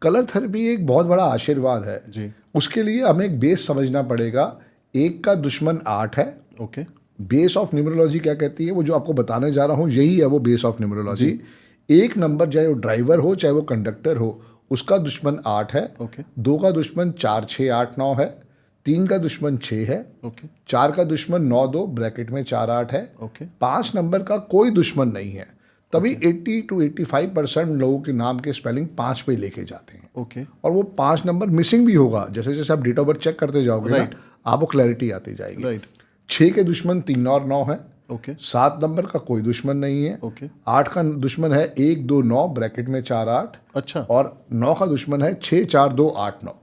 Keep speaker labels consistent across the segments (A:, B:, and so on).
A: Colour therapy एक बहुत बड़ा आशीर्वाद है
B: जी।
A: उसके लिए हमें एक बेस समझना पड़ेगा। एक का दुश्मन 8 है।
B: ओके।
A: बेस ऑफ न्यूमरोलॉजी क्या कहती है, वो जो आपको बताने जा रहा हूँ यही है वो बेस ऑफ न्यूमरोलॉजी। एक नंबर चाहे वो ड्राइवर हो चाहे वो कंडक्टर हो, उसका दुश्मन 8 है।
B: ओके।
A: 2 का दुश्मन 4 6 8 9 है। 3 का दुश्मन 6 है।
B: ओके।
A: 4 का दुश्मन 9 2 ब्रैकेट में 4 8 है।
B: ओके।
A: 5 नंबर का कोई दुश्मन नहीं है। तभी 80 to 85% लोगों के नाम के स्पेलिंग 5 पे लेके जाते हैं।
B: ओके।
A: और वो 5 नंबर मिसिंग भी होगा, जैसे जैसे आप डेट ऑफ बर्थ चेक करते जाओगे ना,
B: Right.
A: आपको क्लैरिटी आती जाएगी।
B: राइट।
A: 6 के दुश्मन 3 और 9 है।
B: ओके।
A: 7 नंबर का कोई दुश्मन नहीं है।
B: ओके।
A: 8 का दुश्मन है 1 2 9 ब्रैकेट में 4 8।
B: अच्छा।
A: और 9 का दुश्मन है 6 4 2 8 9।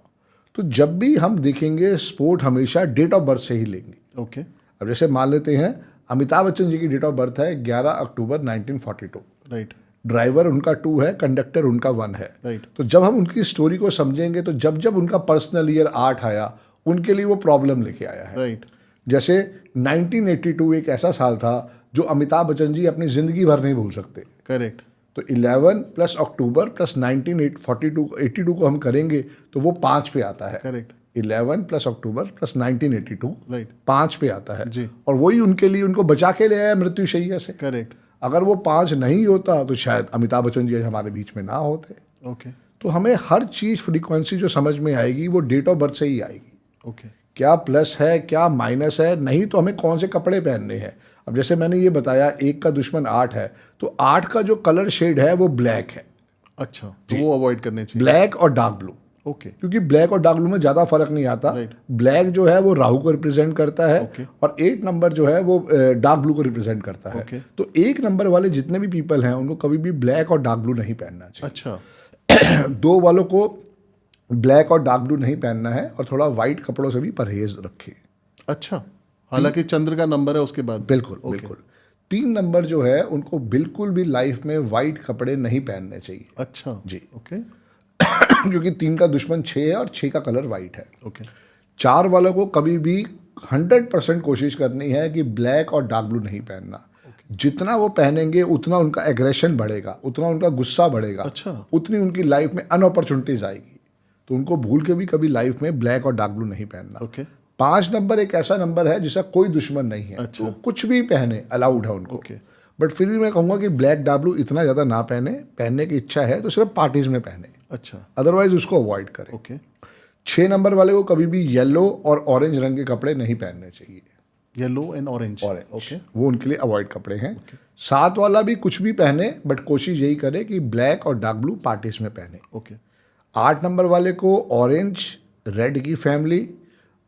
A: तो जब भी हम देखेंगे स्पोर्ट हमेशा डेट ऑफ बर्थ से ही लेंगे।
B: ओके।
A: अब जैसे मान लेते हैं अमिताभ बच्चन जी की डेट ऑफ बर्थ है 11 अक्टूबर 1942।
B: राइट।
A: ड्राइवर उनका 2 है, कंडक्टर उनका 1 है।
B: राइट।
A: तो जब हम उनकी स्टोरी को समझेंगे तो जब जब उनका पर्सनल ईयर 8 आया उनके लिए वो प्रॉब्लम लेके आया है।
B: राइट।
A: जैसे 1982 एक ऐसा साल था जो अमिताभ बच्चन जी अपनी जिंदगी भर नहीं भूल सकते।
B: करेक्ट।
A: तो 11 प्लस अक्टूबर प्लस 1982 को हम करेंगे तो वो 5 पे आता है।
B: करेक्ट।
A: 11 प्लस अक्टूबर प्लस 1982
B: राइट।
A: 5 पे आता है।
B: जी।
A: और वही उनके लिए उनको बचा के ले आया मृत्युशैया से।
B: करेक्ट।
A: अगर वो 5 नहीं होता तो शायद अमिताभ बच्चन जी हमारे बीच में ना होते।
B: ओके।
A: तो हमें हर चीज़ फ्रीक्वेंसी जो समझ में आएगी वो डेट ऑफ बर्थ से ही आएगी।
B: ओके।
A: क्या प्लस है क्या माइनस है, नहीं तो हमें कौन से कपड़े पहनने हैं। अब जैसे मैंने ये बताया 1 का दुश्मन 8 है, तो 8 का जो कलर शेड है वो ब्लैक है।
B: अच्छा, तो वो अवॉइड करने चाहिए।
A: ब्लैक और डार्क ब्लू।
B: ओके।
A: क्योंकि ब्लैक और डार्क ब्लू में ज़्यादा फर्क नहीं आता।
B: Right.
A: ब्लैक जो है वो राहु को रिप्रेजेंट करता है।
B: Okay.
A: और 8 नंबर जो है वो डार्क ब्लू को रिप्रेजेंट करता है।
B: Okay.
A: तो 1 नंबर वाले जितने भी पीपल हैं उनको कभी भी ब्लैक और डार्क ब्लू नहीं पहनना चाहिए।
B: अच्छा।
A: 2 वालों को ब्लैक और डार्क ब्लू नहीं पहनना है और थोड़ा वाइट कपड़ों से भी परहेज रखें।
B: अच्छा, हालांकि चंद्र का नंबर है उसके बाद।
A: बिल्कुल
B: Okay.
A: बिल्कुल। 3 नंबर जो है उनको बिल्कुल भी लाइफ में वाइट कपड़े नहीं पहनने चाहिए।
B: अच्छा
A: जी।
B: ओके।
A: क्योंकि 3 का दुश्मन 6 है और 6 का कलर वाइट है।
B: ओके।
A: 4 वालों को कभी भी 100% कोशिश करनी है कि ब्लैक और डार्क ब्लू नहीं पहनना। जितना वो पहनेंगे उतना उनका एग्रेशन बढ़ेगा, उतना उनका गुस्सा बढ़ेगा।
B: अच्छा।
A: उतनी उनकी लाइफ में अनअपॉर्चुनिटीज आएगी। तो उनको भूल के भी कभी लाइफ में ब्लैक और डार्क ब्लू नहीं पहनना।
B: ओके।
A: 5 नंबर एक ऐसा नंबर है जिसका कोई दुश्मन नहीं है।
B: अच्छा।
A: तो कुछ भी पहने अलाउड है उनको।
B: ओके।
A: बट फिर भी मैं कहूँगा कि ब्लैक डार्क ब्लू इतना ज़्यादा ना पहने। पहनने की इच्छा है तो सिर्फ पार्टीज में पहने,
B: अच्छा।
A: अदरवाइज उसको अवॉइड करें।
B: ओके।
A: 6 नंबर वाले को कभी भी येलो और ऑरेंज रंग के कपड़े नहीं पहनने चाहिए।
B: Yellow and orange.
A: Orange
B: okay.
A: वो उनके लिए अवॉइड कपड़े हैं। 7 वाला भी कुछ भी पहने बट कोशिश यही करे कि ब्लैक और डार्क ब्लू पार्टीज में पहने।
B: ओके।
A: 8 नंबर वाले को ऑरेंज रेड की फैमिली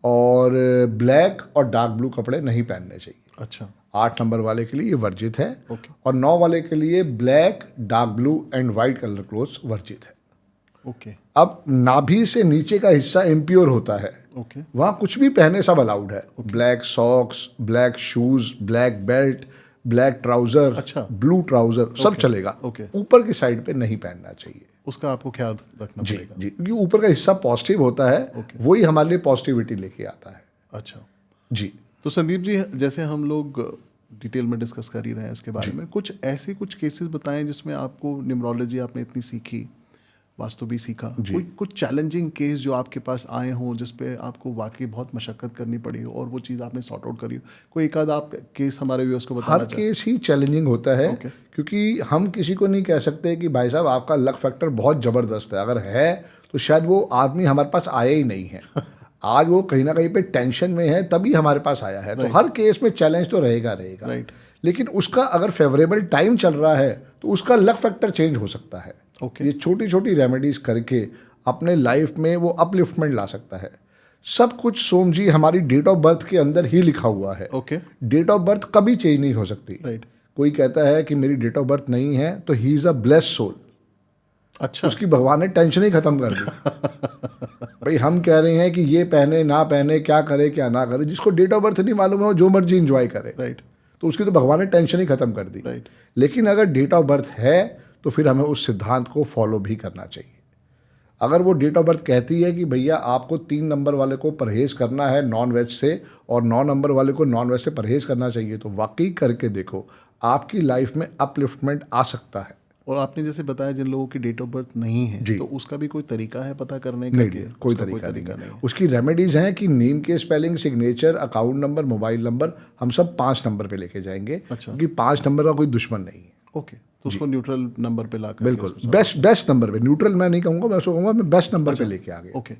A: और ब्लैक और डार्क ब्लू कपड़े नहीं पहनने चाहिए।
B: अच्छा।
A: 8 नंबर वाले के लिए ये वर्जित है।
B: ओके।
A: और 9 वाले के लिए black dark blue and white colour clothes वर्जित है।
B: ओके।
A: अब नाभि से नीचे का हिस्सा इम्प्योर होता है,
B: ओके।
A: वहाँ कुछ भी पहने सब अलाउड है। Black socks, black shoes, black belt, black trouser,
B: अच्छा।
A: ब्लू ट्राउजर सब चलेगा।
B: ओके।
A: ऊपर की साइड पे नहीं पहनना चाहिए।
B: उसका आपको ख्याल रखना
A: जी
B: पड़ेगा।
A: जी, क्योंकि ऊपर का हिस्सा पॉजिटिव होता है।
B: ओके।
A: वही हमारे लिए पॉजिटिविटी लेके आता है।
B: अच्छा,
A: जी
B: तो संदीप जी, जैसे हम लोग डिटेल में डिस्कस कर ही रहे हैं इसके बारे में, कुछ ऐसे कुछ केसेस बताएं जिसमें आपको न्यूमरोलॉजी आपने इतनी सीखी, वास्तु भी सीखा, कोई कुछ चैलेंजिंग केस जो आपके पास आए हों जिस पे आपको वाकई बहुत मशक्कत करनी पड़ी हो और वो चीज़ आपने सॉर्ट आउट करी हो। कोई एक आध आप केस हमारे व्यूअर्स को बताना
A: हर केस ही चैलेंजिंग होता है।
B: ओके।
A: क्योंकि हम किसी को नहीं कह सकते कि भाई साहब आपका लक फैक्टर बहुत ज़बरदस्त है। अगर है तो शायद वो आदमी हमारे पास आया ही नहीं है। आज वो कहीं ना कहीं पे टेंशन में है तभी हमारे पास आया है। तो हर केस में चैलेंज तो रहेगा।
B: राइट।
A: लेकिन उसका अगर फेवरेबल टाइम चल रहा है तो उसका लक फैक्टर चेंज हो सकता है।
B: ओके।
A: ये छोटी छोटी रेमेडीज करके अपने लाइफ में वो अपलिफ्टमेंट ला सकता है। सब कुछ सोम जी हमारी डेट ऑफ बर्थ के अंदर ही लिखा हुआ है।
B: ओके।
A: डेट ऑफ बर्थ कभी चेंज नहीं हो सकती।
B: राइट।
A: कोई कहता है कि मेरी डेट ऑफ बर्थ नहीं है तो he is a blessed soul.
B: अच्छा।
A: उसकी भगवान ने टेंशन ही खत्म कर दी। भाई हम कह रहे हैं कि ये पहने ना पहने, क्या करे क्या ना करे, जिसको डेट ऑफ बर्थ नहीं मालूम है वो जो मर्जी इंजॉय करे।
B: राइट।
A: तो उसकी तो भगवान ने टेंशन ही खत्म कर दी।
B: राइट।
A: लेकिन अगर डेट ऑफ बर्थ है तो फिर हमें उस सिद्धांत को फॉलो भी करना चाहिए। अगर वो डेट ऑफ बर्थ कहती है कि भैया आपको 3 नंबर वाले को परहेज करना है नॉन वेज से और 9 नंबर वाले को नॉन वेज से परहेज करना चाहिए, तो वाकई करके देखो आपकी लाइफ में अपलिफ्टमेंट आ सकता है।
B: और आपने जैसे बताया जिन लोगों की डेट ऑफ बर्थ नहीं है तो उसका भी कोई तरीका है पता करने का?
A: नहीं, कोई तरीका नहीं है। उसकी रेमेडीज हैं कि नेम के spelling, signature, account number, mobile number, हम सब 5 नंबर पे लेके जाएंगे।
B: अच्छा।
A: क्योंकि 5 नंबर का कोई दुश्मन नहीं है।
B: ओके, तो उसको न्यूट्रल नंबर पे लाकर
A: बिल्कुल बेस्ट नंबर पे, न्यूट्रल मैं नहीं कहूँगा, मैं उसको कहूँगा मैं बेस्ट नंबर पे लेके आ गया।
B: ओके।